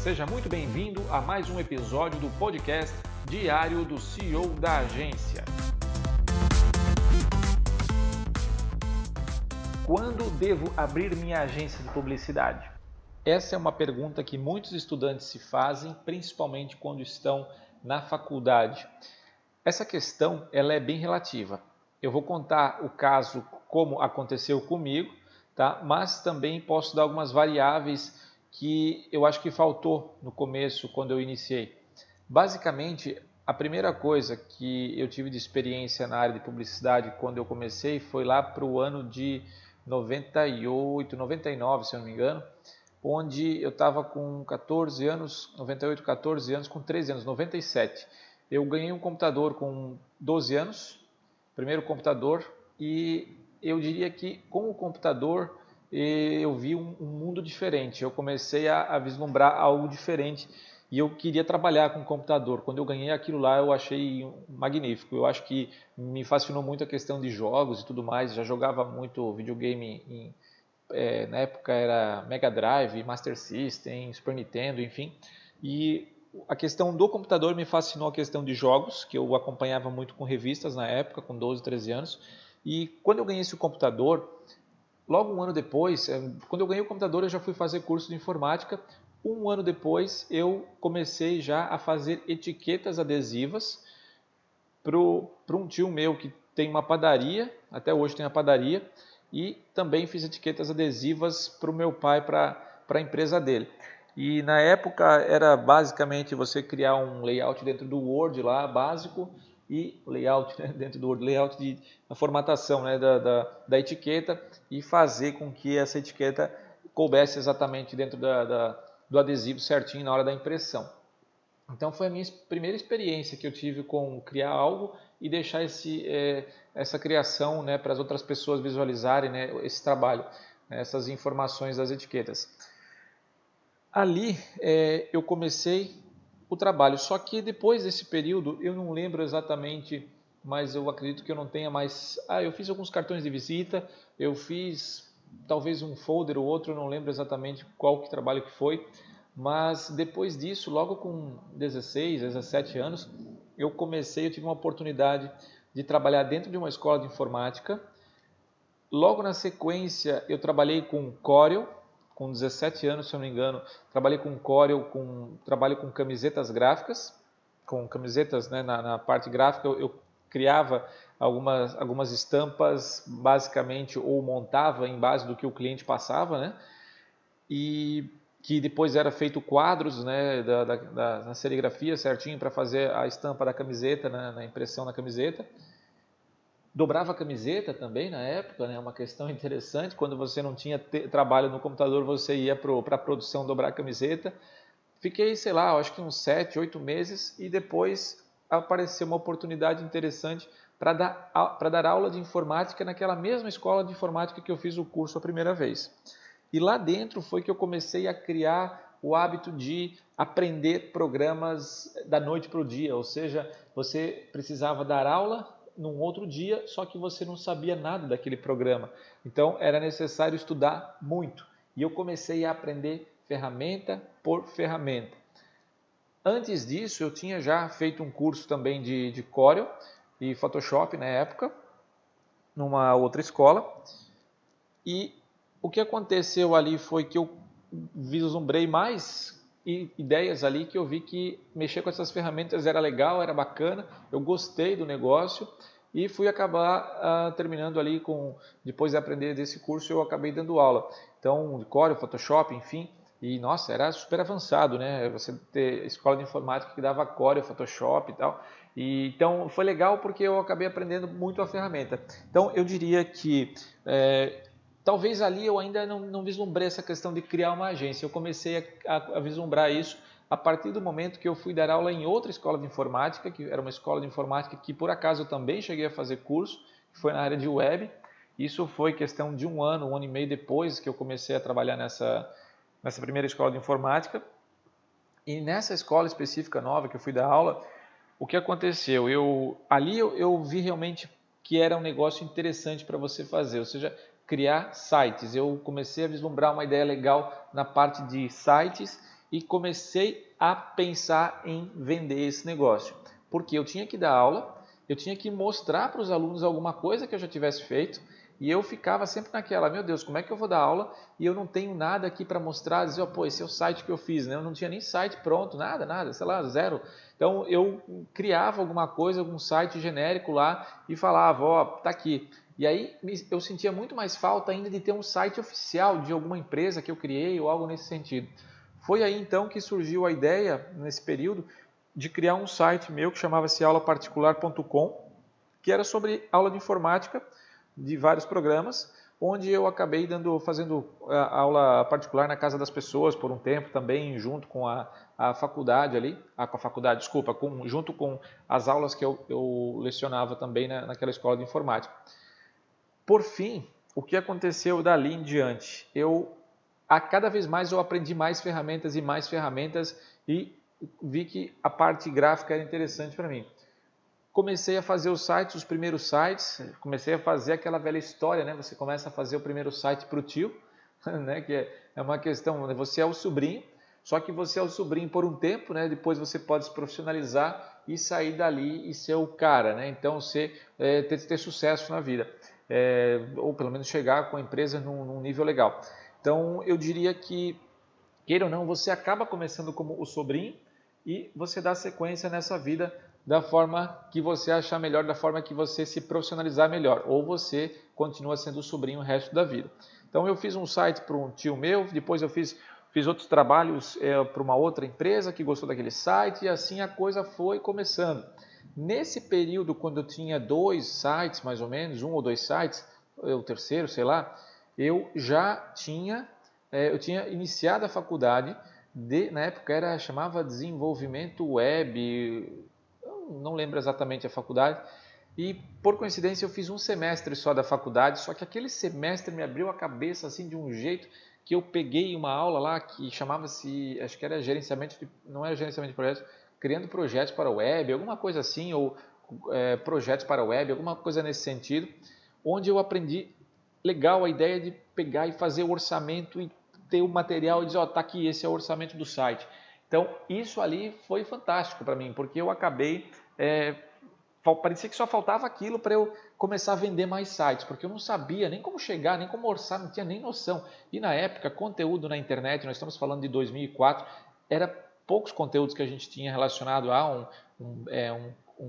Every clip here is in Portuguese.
Seja muito bem-vindo a mais um episódio do podcast Diário do CEO da Agência. Quando devo abrir minha agência de publicidade? Essa é uma pergunta que muitos estudantes se fazem, principalmente quando estão na faculdade. Essa questão ela é bem relativa. Eu vou contar o caso como aconteceu comigo, tá? Mas também posso dar algumas variáveis que eu acho que faltou no começo, quando eu iniciei. Basicamente, a primeira coisa que eu tive de experiência na área de publicidade quando eu comecei foi lá para o ano de 98, 99, se eu não me engano, onde eu estava com 14 anos, 98, 14 anos, com 13 anos, 97. Eu ganhei um computador com 12 anos, primeiro computador, e eu diria que com o computador eu vi um mundo diferente. Eu comecei a vislumbrar algo diferente e eu queria trabalhar com o computador. Quando eu ganhei aquilo lá, eu achei magnífico. Eu acho que me fascinou muito a questão de jogos e tudo mais. Já jogava muito videogame na época era Mega Drive, Master System, Super Nintendo, enfim. E a questão do computador me fascinou, a questão de jogos, que eu acompanhava muito com revistas na época, com 12, 13 anos. E quando eu ganhei esse computador, logo um ano depois, quando eu ganhei o computador, eu já fui fazer curso de informática. Um ano depois, eu comecei já a fazer etiquetas adesivas para um tio meu que tem uma padaria, até hoje tem a padaria, e também fiz etiquetas adesivas para o meu pai, para a empresa dele. E na época era basicamente você criar um layout dentro do Word lá, básico, e layout, né, dentro do Word, layout de a formatação, né, da etiqueta, e fazer com que essa etiqueta coubesse exatamente dentro do adesivo certinho na hora da impressão. Então foi a minha primeira experiência que eu tive com criar algo e deixar essa criação, né, para as outras pessoas visualizarem, né, esse trabalho, né, essas informações das etiquetas. Ali eu comecei o trabalho, só que depois desse período eu não lembro exatamente, mas eu acredito que eu não tenha mais... eu fiz alguns cartões de visita, eu fiz talvez um folder ou outro, eu não lembro exatamente qual que trabalho que foi, mas depois disso, logo com 16, 17 anos, eu tive uma oportunidade de trabalhar dentro de uma escola de informática. Logo na sequência, eu trabalhei com Corel, com 17 anos, se eu não me engano, trabalhei com Corel, trabalho com camisetas gráficas, com camisetas, né, na parte gráfica, eu criava algumas estampas, basicamente, ou montava em base do que o cliente passava, né, e que depois era feito quadros, né, na serigrafia certinho para fazer a estampa da camiseta, né, na impressão na camiseta. Dobrava a camiseta também na época, né? Uma questão interessante. Quando você não tinha trabalho no computador, você ia para a produção dobrar a camiseta. Fiquei, sei lá, acho que uns 7, 8 meses e depois apareceu uma oportunidade interessante para dar aula de informática naquela mesma escola de informática que eu fiz o curso a primeira vez. E lá dentro foi que eu comecei a criar o hábito de aprender programas da noite para o dia, ou seja, você precisava dar aula num outro dia, só que você não sabia nada daquele programa. Então era necessário estudar muito. E eu comecei a aprender ferramenta por ferramenta. Antes disso, eu tinha já feito um curso também de Corel e Photoshop na época, numa outra escola. E o que aconteceu ali foi que eu vislumbrei mais ideias ali, que eu vi que mexer com essas ferramentas era legal, era bacana, eu gostei do negócio e fui acabar terminando ali depois de aprender desse curso, eu acabei dando aula. Então, de Corel, Photoshop, enfim, e nossa, era super avançado, né? Você ter escola de informática que dava Corel, Photoshop e tal. Então, foi legal porque eu acabei aprendendo muito a ferramenta. Então, eu diria que talvez ali eu ainda não vislumbrei essa questão de criar uma agência. Eu comecei a vislumbrar isso a partir do momento que eu fui dar aula em outra escola de informática, que era uma escola de informática que por acaso eu também cheguei a fazer curso, que foi na área de web. Isso foi questão de um ano e meio depois que eu comecei a trabalhar nessa primeira escola de informática. E nessa escola específica nova que eu fui dar aula, o que aconteceu? Ali eu vi realmente que era um negócio interessante para você fazer, ou seja, criar sites. Eu comecei a vislumbrar uma ideia legal na parte de sites e comecei a pensar em vender esse negócio. Porque eu tinha que dar aula, eu tinha que mostrar para os alunos alguma coisa que eu já tivesse feito, e eu ficava sempre naquela, meu Deus, como é que eu vou dar aula e eu não tenho nada aqui para mostrar, dizer, pô, esse é o site que eu fiz, né? Eu não tinha nem site pronto, nada, sei lá, zero. Então eu criava alguma coisa, algum site genérico lá e falava, ó, tá aqui. E aí eu sentia muito mais falta ainda de ter um site oficial de alguma empresa que eu criei ou algo nesse sentido. Foi aí então que surgiu a ideia, nesse período, de criar um site meu que chamava-se aulaparticular.com, que era sobre aula de informática de vários programas, onde eu acabei fazendo aula particular na casa das pessoas por um tempo também, junto com a faculdade ali, com a faculdade, desculpa, junto com as aulas que eu lecionava também naquela escola de informática. Por fim, o que aconteceu dali em diante? Cada vez mais eu aprendi mais ferramentas e vi que a parte gráfica era interessante para mim. Comecei a fazer os primeiros sites, comecei a fazer aquela velha história, né? Você começa a fazer o primeiro site para o tio, né? Que é uma questão, né? Você é o sobrinho, só que você é o sobrinho por um tempo, né? Depois você pode se profissionalizar e sair dali e ser o cara, né? Então ter sucesso na vida, ou pelo menos chegar com a empresa num nível legal. Então eu diria que, queira ou não, você acaba começando como o sobrinho e você dá sequência nessa vida da forma que você achar melhor, da forma que você se profissionalizar melhor, ou você continua sendo o sobrinho o resto da vida. Então eu fiz um site para um tio meu, depois eu fiz outros trabalhos para uma outra empresa que gostou daquele site, e assim a coisa foi começando. Nesse período, quando eu tinha 2 sites, mais ou menos, 1 ou 2 sites, o terceiro, sei lá, eu tinha iniciado a faculdade, na época chamava Desenvolvimento Web, eu não lembro exatamente a faculdade, e por coincidência eu fiz um semestre só da faculdade, só que aquele semestre me abriu a cabeça assim de um jeito que eu peguei uma aula lá que chamava-se, acho que era não era gerenciamento de projetos, criando projetos para a web, alguma coisa assim, ou projetos para a web, alguma coisa nesse sentido, onde eu aprendi legal a ideia de pegar e fazer o orçamento e ter o material e dizer, ó, tá aqui, esse é o orçamento do site. Então, isso ali foi fantástico para mim, porque eu acabei, parecia que só faltava aquilo para eu começar a vender mais sites, porque eu não sabia nem como chegar, nem como orçar, não tinha nem noção. E na época, conteúdo na internet, nós estamos falando de 2004, era poucos conteúdos que a gente tinha relacionado a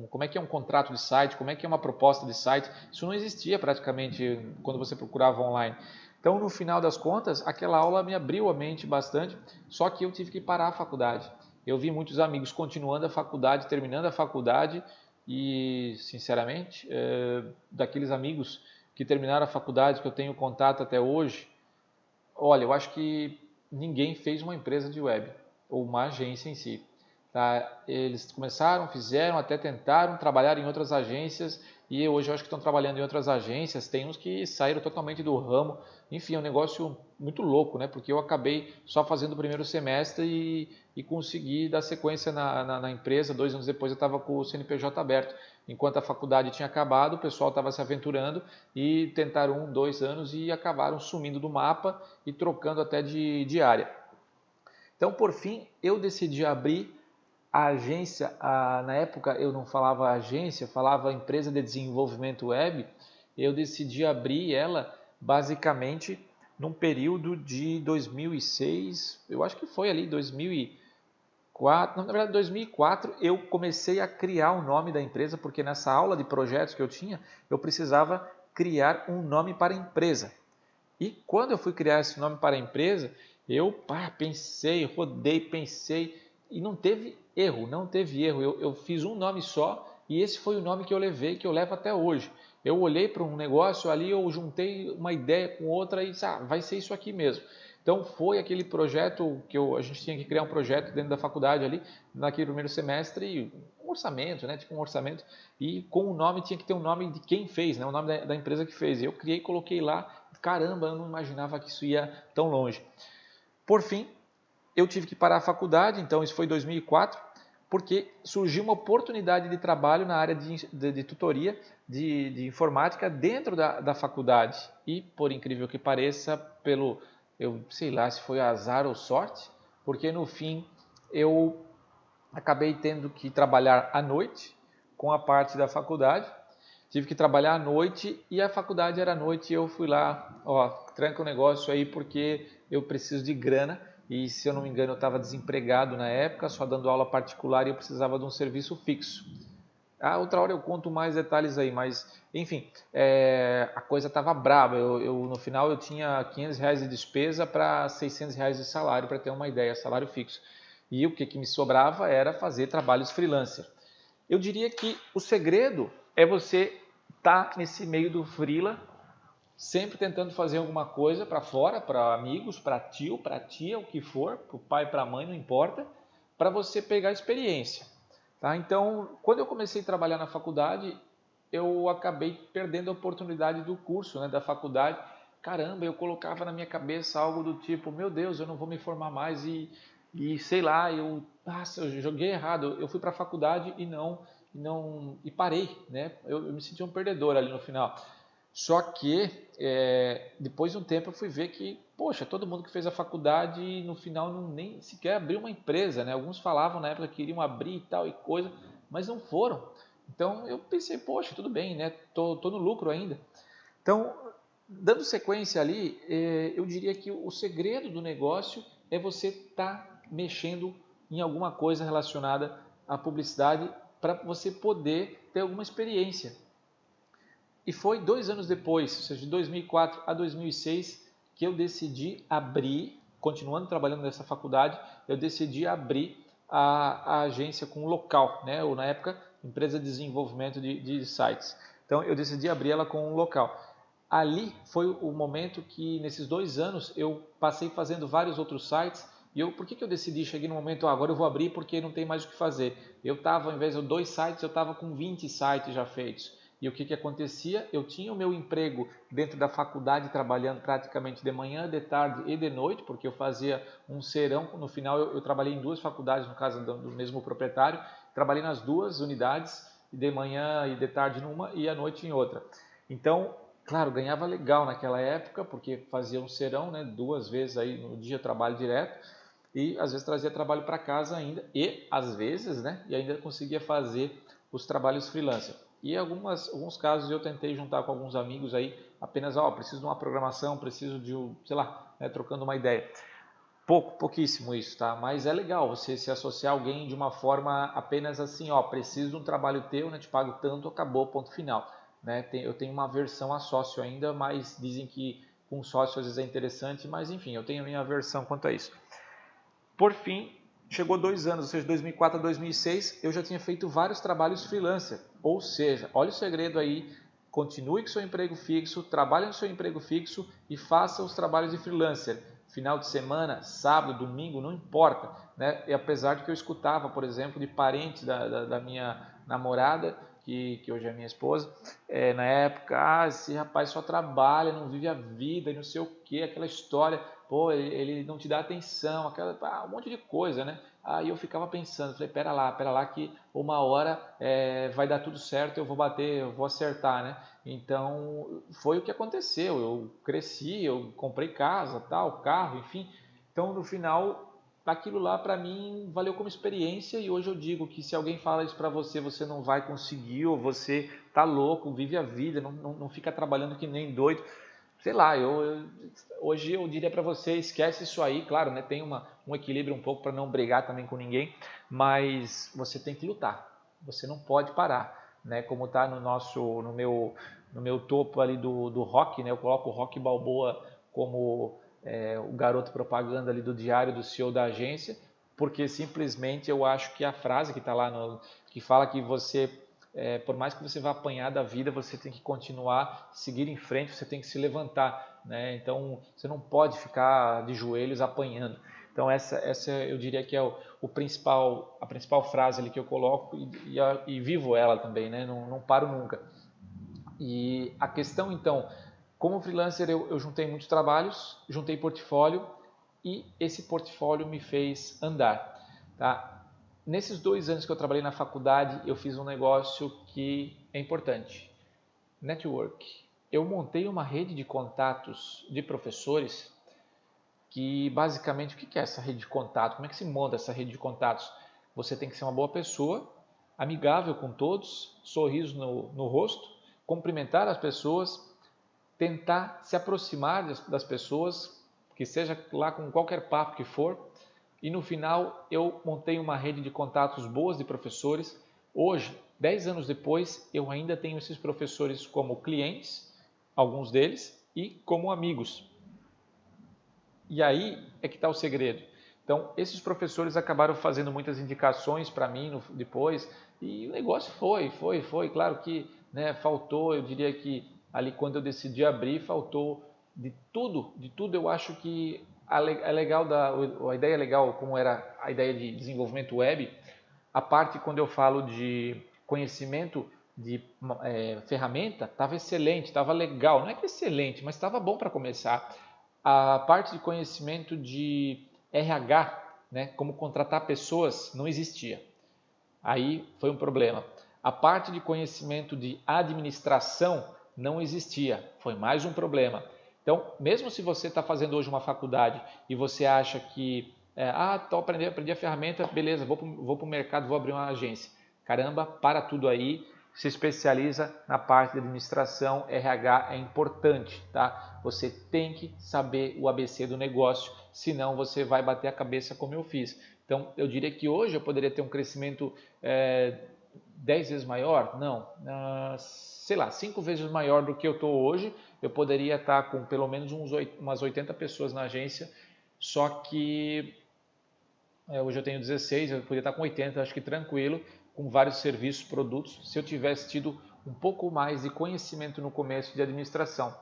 como é que é um contrato de site, como é que é uma proposta de site. Isso não existia praticamente quando você procurava online. Então, no final das contas, aquela aula me abriu a mente bastante, só que eu tive que parar a faculdade. Eu vi muitos amigos continuando a faculdade, terminando a faculdade e, sinceramente, daqueles amigos que terminaram a faculdade, que eu tenho contato até hoje, olha, eu acho que ninguém fez uma empresa de web ou uma agência em si. Tá? Eles começaram, fizeram, até tentaram trabalhar em outras agências e hoje eu acho que estão trabalhando em outras agências. Tem uns que saíram totalmente do ramo. Enfim, é um negócio muito louco, né? Porque eu acabei só fazendo o primeiro semestre e consegui dar sequência na empresa. 2 anos depois eu estava com o CNPJ aberto. Enquanto a faculdade tinha acabado, o pessoal estava se aventurando e tentaram 1, 2 anos e acabaram sumindo do mapa e trocando até de área. Então, por fim, eu decidi abrir a agência, na época eu não falava agência, falava empresa de desenvolvimento web. Eu decidi abrir ela basicamente num período de 2006, eu acho que foi ali 2004, na verdade 2004 eu comecei a criar o nome da empresa, porque nessa aula de projetos que eu tinha, eu precisava criar um nome para a empresa. E quando eu fui criar esse nome para a empresa, eu pensei, rodei, pensei, e não teve erro, não teve erro. Eu fiz um nome só e esse foi o nome que eu levei, que eu levo até hoje. Eu olhei para um negócio ali, eu juntei uma ideia com outra e disse, vai ser isso aqui mesmo. Então foi aquele projeto que a gente tinha que criar um projeto dentro da faculdade ali, naquele primeiro semestre, um orçamento, né? Tipo um orçamento, e com o nome tinha que ter o nome de quem fez, né? O nome da empresa que fez. Eu criei, coloquei lá, caramba, eu não imaginava que isso ia tão longe. Por fim, eu tive que parar a faculdade, então isso foi em 2004, porque surgiu uma oportunidade de trabalho na área de tutoria de informática dentro da faculdade. E, por incrível que pareça, eu sei lá se foi azar ou sorte, porque no fim eu acabei tendo que trabalhar à noite com a parte da faculdade. Tive que trabalhar à noite e a faculdade era à noite e eu fui lá, ó, tranca o negócio aí porque eu preciso de grana. E se eu não me engano eu estava desempregado na época, só dando aula particular e eu precisava de um serviço fixo. Outra hora eu conto mais detalhes aí, mas enfim, a coisa estava braba. No final eu tinha R$ 500 de despesa para R$ 600 de salário, para ter uma ideia, salário fixo. E o que me sobrava era fazer trabalhos freelancer. Eu diria que o segredo é você estar nesse meio do freela, sempre tentando fazer alguma coisa para fora, para amigos, para tio, para tia, o que for, para o pai, para a mãe, não importa, para você pegar experiência. Tá? Então, quando eu comecei a trabalhar na faculdade, eu acabei perdendo a oportunidade do curso, né, da faculdade. Caramba, eu colocava na minha cabeça algo do tipo, meu Deus, eu não vou me formar mais e sei lá, eu joguei errado. Eu fui para a faculdade e parei, né? Eu me senti um perdedor ali no final. Só que depois de um tempo eu fui ver que, poxa, todo mundo que fez a faculdade no final nem sequer abriu uma empresa, né? Alguns falavam na época que queriam abrir e tal e coisa, mas não foram. Então eu pensei, poxa, tudo bem, né? Tô no lucro ainda. Então, dando sequência ali, eu diria que o segredo do negócio é você estar mexendo em alguma coisa relacionada à publicidade para você poder ter alguma experiência. E foi 2 anos depois, ou seja, de 2004 a 2006, que eu decidi abrir, continuando trabalhando nessa faculdade, eu decidi abrir a agência com local, né? Ou na época, empresa de desenvolvimento de sites. Então eu decidi abrir ela com um local. Ali foi o momento que, nesses 2 anos, eu passei fazendo vários outros sites. Por que eu decidi? Cheguei no momento, agora eu vou abrir porque não tem mais o que fazer. Eu estava, ao invés de 2 sites, eu estava com 20 sites já feitos. E o que acontecia? Eu tinha o meu emprego dentro da faculdade, trabalhando praticamente de manhã, de tarde e de noite, porque eu fazia um serão. No final, eu trabalhei em 2 faculdades, no caso do mesmo proprietário. Trabalhei nas 2 unidades, de manhã e de tarde numa e à noite em outra. Então, claro, ganhava legal naquela época, porque fazia um serão, né, 2 vezes aí no dia trabalho direto, e às vezes trazia trabalho para casa ainda, e às vezes, né, e ainda conseguia fazer os trabalhos freelancer. E em alguns casos eu tentei juntar com alguns amigos aí, apenas, preciso de uma programação, preciso de, sei lá, né, trocando uma ideia. Pouquíssimo isso, tá? Mas é legal você se associar a alguém de uma forma apenas assim, preciso de um trabalho teu, né? Te pago tanto, acabou, ponto final. Né? Eu tenho uma versão a sócio ainda, mas dizem que com sócio às vezes é interessante, mas enfim, eu tenho a minha versão quanto a isso. Por fim, chegou 2 anos, ou seja, 2004 a 2006, eu já tinha feito vários trabalhos freelancer. Ou seja, olha o segredo aí, continue com seu emprego fixo, trabalhe no seu emprego fixo e faça os trabalhos de freelancer. Final de semana, sábado, domingo, não importa. Né? E apesar de que eu escutava, por exemplo, de parentes da minha namorada, que hoje é minha esposa, na época, esse rapaz só trabalha, não vive a vida e não sei o que, aquela história, pô, ele não te dá atenção, um monte de coisa, né? Aí eu ficava pensando, falei, pera lá que uma hora vai dar tudo certo, eu vou bater, eu vou acertar, né? Então foi o que aconteceu, eu cresci, eu comprei casa, tal, carro, enfim. Então no final aquilo lá para mim valeu como experiência e hoje eu digo que se alguém fala isso para você, você não vai conseguir ou você tá louco, vive a vida, não fica trabalhando que nem doido. Sei lá, hoje eu diria para você, esquece isso aí, claro, né? Tem um equilíbrio um pouco para não brigar também com ninguém, mas você tem que lutar, você não pode parar, né? Como está no meu topo ali do rock, né? Eu coloco o Rock Balboa como o garoto propaganda ali do diário do CEO da agência, porque simplesmente eu acho que a frase que está lá, que fala que você por mais que você vá apanhar da vida, você tem que continuar, seguir em frente, você tem que se levantar, né? Então você não pode ficar de joelhos apanhando. Então essa eu diria que é a principal frase ali que eu coloco e vivo ela também, né? Não paro nunca. E a questão então, como freelancer eu juntei muitos trabalhos, juntei portfólio e esse portfólio me fez andar, tá? Nesses 2 anos que eu trabalhei na faculdade, eu fiz um negócio que é importante: network. Eu montei uma rede de contatos de professores que basicamente o que é essa rede de contato? Como é que se monta essa rede de contatos? Você tem que ser uma boa pessoa, amigável com todos, sorriso no rosto, cumprimentar as pessoas, tentar se aproximar das pessoas, que seja lá com qualquer papo que for. E no final eu montei uma rede de contatos boas de professores. Hoje, 10 anos depois, eu ainda tenho esses professores como clientes, alguns deles, e como amigos. E aí é que está o segredo. Então, esses professores acabaram fazendo muitas indicações para mim depois, e o negócio foi. Claro que, né, faltou, eu diria que ali quando eu decidi abrir, faltou de tudo eu acho que a ideia legal, como era a ideia de desenvolvimento web, a parte quando eu falo de conhecimento de ferramenta, estava excelente, estava legal, não é que excelente, mas estava bom para começar. A parte de conhecimento de RH, né, como contratar pessoas, não existia. Aí foi um problema. A parte de conhecimento de administração não existia, foi mais um problema. Então, mesmo se você está fazendo hoje uma faculdade e você acha que, aprendi a ferramenta, beleza, vou para o mercado, vou abrir uma agência. Caramba, para tudo aí, se especializa na parte de administração, RH é importante, tá? Você tem que saber o ABC do negócio, senão você vai bater a cabeça como eu fiz. Então, eu diria que hoje eu poderia ter um crescimento 10 vezes maior? Não, sei lá, 5 vezes maior do que eu estou hoje. Eu poderia estar com pelo menos umas 80 pessoas na agência, só que hoje eu tenho 16, eu poderia estar com 80, acho que tranquilo, com vários serviços, produtos, se eu tivesse tido um pouco mais de conhecimento no começo de administração.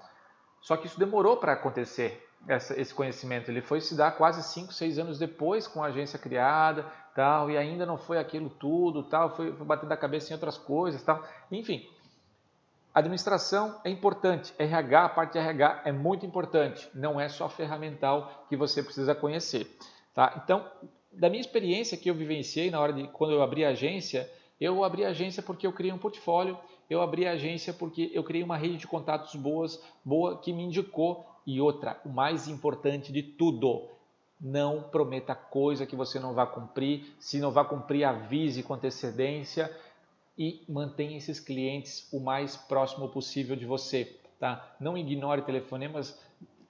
Só que isso demorou para acontecer, esse conhecimento. Ele foi se dar quase 5, 6 anos depois, com a agência criada, tal, e ainda não foi aquilo tudo, tal, foi batendo a cabeça em outras coisas, tal. Enfim, administração é importante, RH, a parte de RH é muito importante, não é só ferramental que você precisa conhecer. Tá? Então, da minha experiência que eu vivenciei na hora de quando eu abri a agência, eu abri a agência porque eu criei um portfólio, eu abri a agência porque eu criei uma rede de contatos boa que me indicou. E outra, o mais importante de tudo, não prometa coisa que você não vai cumprir, se não vai cumprir, avise com antecedência e mantenha esses clientes o mais próximo possível de você. Tá? Não ignore telefonemas.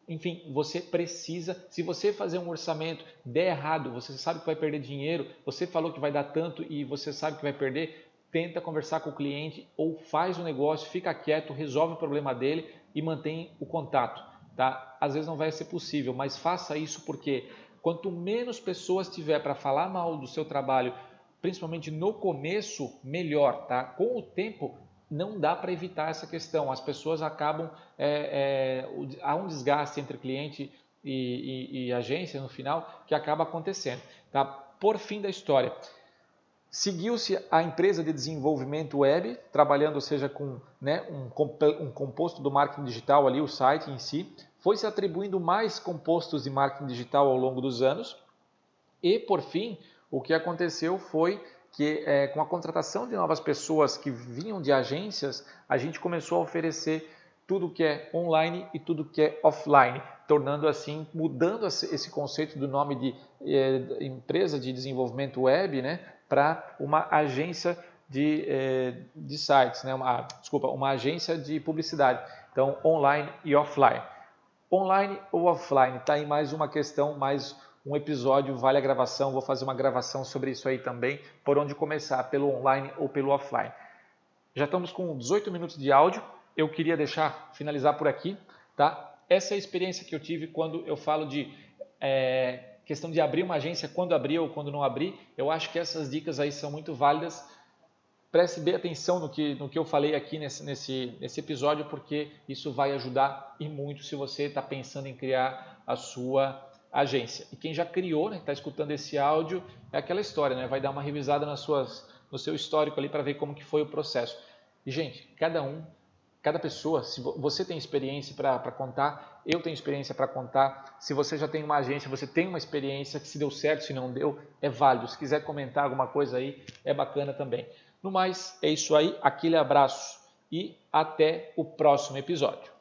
Enfim, você precisa, se você fazer um orçamento, der errado, você sabe que vai perder dinheiro, você falou que vai dar tanto e você sabe que vai perder, tenta conversar com o cliente ou faz o negócio, fica quieto, resolve o problema dele e mantém o contato. Tá? Às vezes não vai ser possível, mas faça isso porque quanto menos pessoas tiver para falar mal do seu trabalho, principalmente no começo, melhor. Tá? Com o tempo, não dá para evitar essa questão. As pessoas acabam, há um desgaste entre cliente e agência no final que acaba acontecendo. Tá? Por fim da história, seguiu-se a empresa de desenvolvimento web, trabalhando, seja com, né, um composto do marketing digital ali, o site em si, foi se atribuindo mais compostos de marketing digital ao longo dos anos e, por fim, o que aconteceu foi que com a contratação de novas pessoas que vinham de agências, a gente começou a oferecer tudo que é online e tudo que é offline, tornando assim, mudando esse conceito do nome de empresa de desenvolvimento web, né, para uma agência de sites, né, uma agência de publicidade. Então, online e offline. Online ou offline, está aí mais uma questão, mais um episódio, vale a gravação, vou fazer uma gravação sobre isso aí também, por onde começar, pelo online ou pelo offline. Já estamos com 18 minutos de áudio, eu queria finalizar por aqui, tá? Essa é a experiência que eu tive quando eu falo de questão de abrir uma agência, quando abrir ou quando não abrir, eu acho que essas dicas aí são muito válidas. Preste bem atenção no que eu falei aqui nesse episódio, porque isso vai ajudar e muito se você está pensando em criar a sua agência. E quem já criou, né, está escutando esse áudio, é aquela história, né? Vai dar uma revisada no seu histórico ali para ver como que foi o processo. E, gente, cada pessoa, se você tem experiência para contar, eu tenho experiência para contar, se você já tem uma agência, você tem uma experiência, que se deu certo, se não deu, é válido. Se quiser comentar alguma coisa aí, é bacana também. No mais, é isso aí, aquele abraço e até o próximo episódio.